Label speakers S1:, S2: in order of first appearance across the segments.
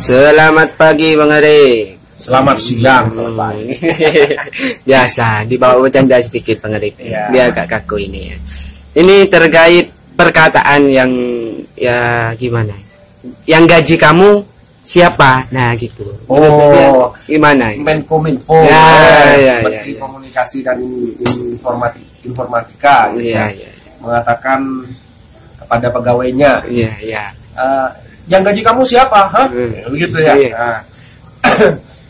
S1: Selamat pagi Bang Arif.
S2: Selamat siang, teman.
S1: Biasa dibawa bercanda sedikit Bang Arif.
S2: Ya.
S1: Biar agak kaku ini ya. Ini terkait perkataan yang ya gimana? Yang gaji kamu siapa? Nah gitu.
S2: Oh,
S1: gimana?
S2: Menkominfo, Menteri Komunikasi dan Informatika, gitu
S1: Iya,
S2: ya, mengatakan kepada pegawainya,
S1: iya.
S2: Yang gaji kamu siapa? Hah? Begitu ya.
S1: Iya.
S2: Nah,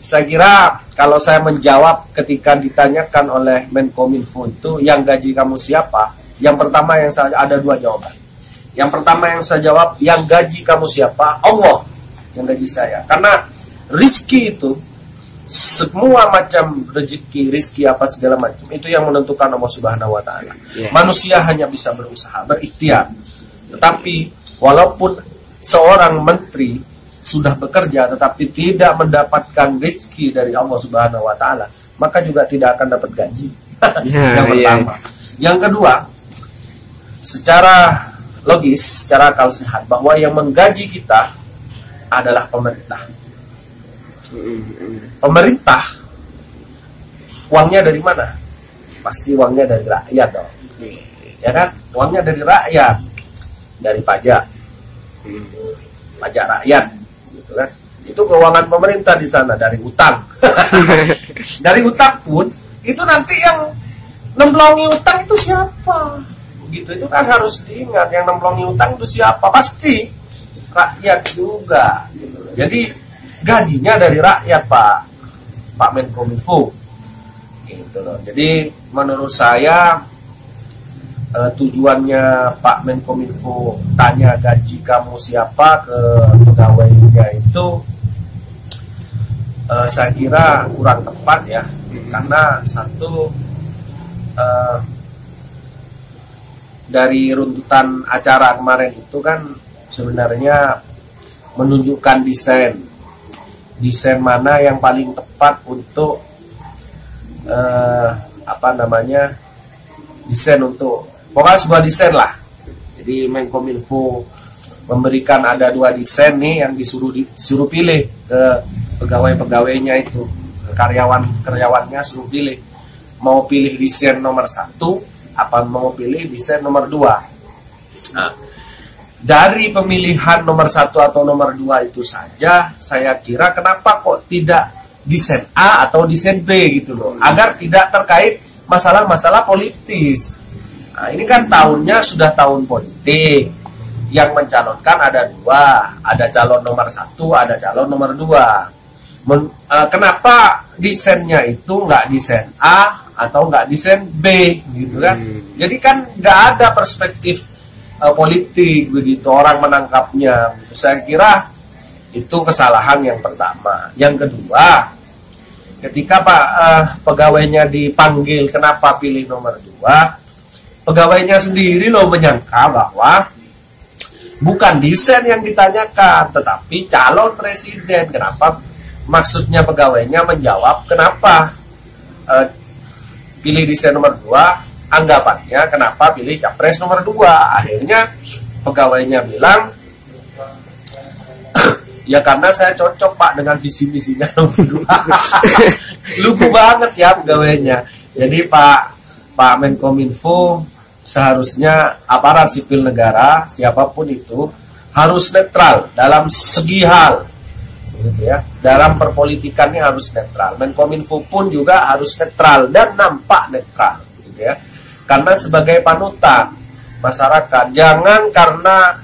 S2: saya kira kalau saya menjawab ketika ditanyakan oleh Menkominfo itu yang gaji kamu siapa, yang pertama yang saya ada dua jawaban. Yang pertama yang saya jawab, yang gaji kamu siapa? Allah yang gaji saya. Karena rizki itu, semua macam rizki apa segala macam itu yang menentukan Allah Subhanahu Wa Taala.
S1: Yeah.
S2: Manusia hanya bisa berusaha, berikhtiar. Tetapi walaupun seorang menteri sudah bekerja tetapi tidak mendapatkan rezeki dari Allah Subhanahu Wa Taala, maka juga tidak akan dapat gaji. Yang pertama. Yang kedua, secara logis, secara akal sehat, bahwa yang menggaji kita adalah pemerintah. Pemerintah uangnya dari mana? Pasti uangnya dari rakyat dong. Ya kan? Uangnya dari rakyat, dari pajak rakyat, gitu kan? Itu keuangan pemerintah di sana, dari utang. Dari utang pun itu nanti yang nemblongi utang itu siapa? Gitu, itu kan harus diingat, yang nemblongi utang itu siapa? Pasti rakyat juga, gitu. Jadi gajinya dari rakyat, Pak Menkominfo, gitu loh. Jadi menurut saya tujuannya Pak Menkominfo tanya gaji kamu siapa ke pegawainya itu saya kira kurang tepat ya, karena satu, dari runtutan acara kemarin itu kan sebenarnya menunjukkan desain mana yang paling tepat untuk desain untuk pokoknya sebuah desain lah. Jadi Menkominfo memberikan ada dua desain nih yang disuruh pilih ke pegawai-pegawainya itu, karyawannya suruh pilih, mau pilih desain nomor 1 apa mau pilih desain nomor 2. Nah, dari pemilihan nomor 1 atau nomor 2 itu saja saya kira kenapa kok tidak desain A atau desain B gitu loh, agar tidak terkait masalah-masalah politis. Nah, ini kan tahunnya sudah tahun politik, yang mencalonkan ada 2, ada calon nomor 1, ada calon nomor 2. Kenapa desainnya itu nggak desain A atau nggak desain B gitu kan? Jadi kan nggak ada perspektif politik begitu orang menangkapnya. Saya kira itu kesalahan yang pertama. Yang kedua, ketika pegawainya dipanggil kenapa pilih nomor 2, pegawainya sendiri loh menyangka bahwa bukan desain yang ditanyakan tetapi calon presiden. Kenapa? Maksudnya pegawainya menjawab kenapa pilih desain nomor 2, anggapannya kenapa pilih capres nomor 2. Akhirnya pegawainya bilang ya karena saya cocok Pak dengan visi-misinya nomor 2. Lugu banget ya pegawainya. Jadi Pak Menkominfo seharusnya aparat sipil negara siapapun itu harus netral dalam segi hal, gitu ya. Dalam perpolitikannya harus netral. Menkominfo pun juga harus netral dan nampak netral, gitu ya. Karena sebagai panutan masyarakat, jangan karena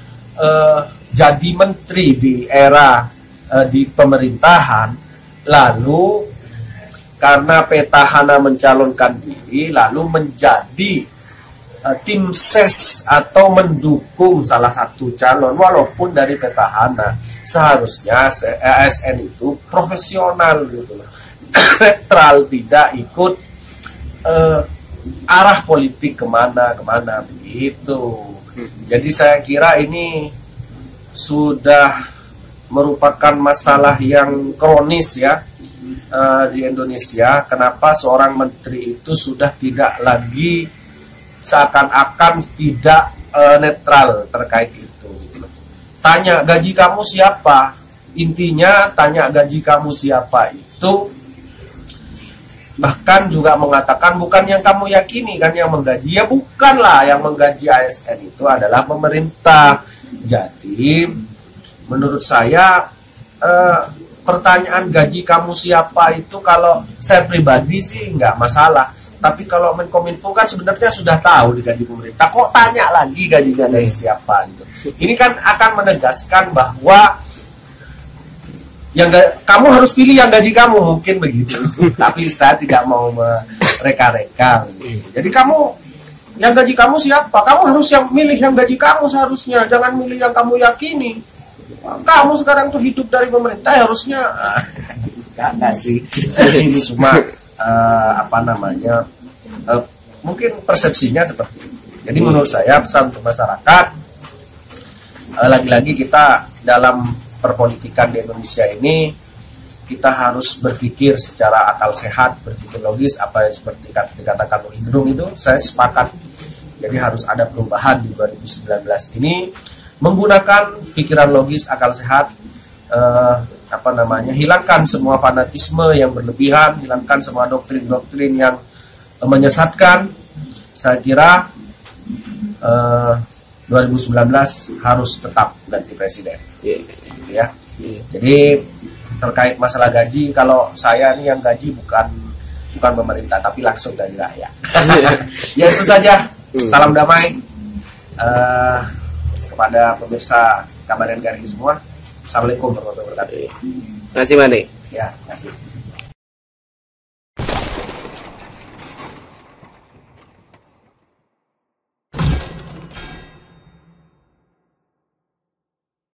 S2: jadi menteri di era di pemerintahan, lalu karena petahana mencalonkan diri, lalu menjadi tim ses atau mendukung salah satu calon walaupun dari petahana. Seharusnya ASN itu profesional gitu loh. Netral, tidak ikut arah politik kemana begitu. Jadi saya kira ini sudah merupakan masalah yang kronis ya di Indonesia. Kenapa seorang menteri itu sudah tidak lagi seakan-akan tidak netral terkait itu. Tanya gaji kamu siapa? intinya tanya gaji kamu siapa itu, bahkan juga mengatakan bukan yang kamu yakini kan yang menggaji, ya bukanlah, yang menggaji ASN itu adalah pemerintah. Jadi menurut saya pertanyaan gaji kamu siapa itu kalau saya pribadi sih nggak masalah, tapi kalau Menkominfo kan sebenarnya sudah tahu di gaji pemerintah, kok tanya lagi gajinya dari siapa gitu. Ini kan akan menegaskan bahwa kamu harus pilih yang gaji kamu, mungkin begitu. Tapi saya tidak mau mereka-reka. Jadi kamu yang gaji kamu siapa? Kamu harus yang milih yang gaji kamu seharusnya, jangan milih yang kamu yakini. Kamu sekarang tuh hidup dari pemerintah, harusnya enggak sih. Ini cuma mungkin persepsinya seperti itu. Jadi menurut saya pesan untuk masyarakat, lagi-lagi kita dalam perpolitikan di Indonesia ini, kita harus berpikir secara akal sehat, berpikir logis, apa yang seperti dikatakan oleh Indung itu, saya sepakat. Jadi harus ada perubahan di 2019 ini, menggunakan pikiran logis, akal sehat, hilangkan semua fanatisme yang berlebihan, hilangkan semua doktrin-doktrin yang menyesatkan. Saya kira 2019 harus tetap ganti presiden. Ya. Jadi terkait masalah gaji, kalau saya nih yang gaji bukan pemerintah tapi langsung dari rakyat. Ya itu saja. Salam damai kepada pemirsa Kabar NKRI semua. Assalamualaikum warahmatullahi wabarakatuh.
S1: Terima kasih, Made.
S2: Ya, terima kasih.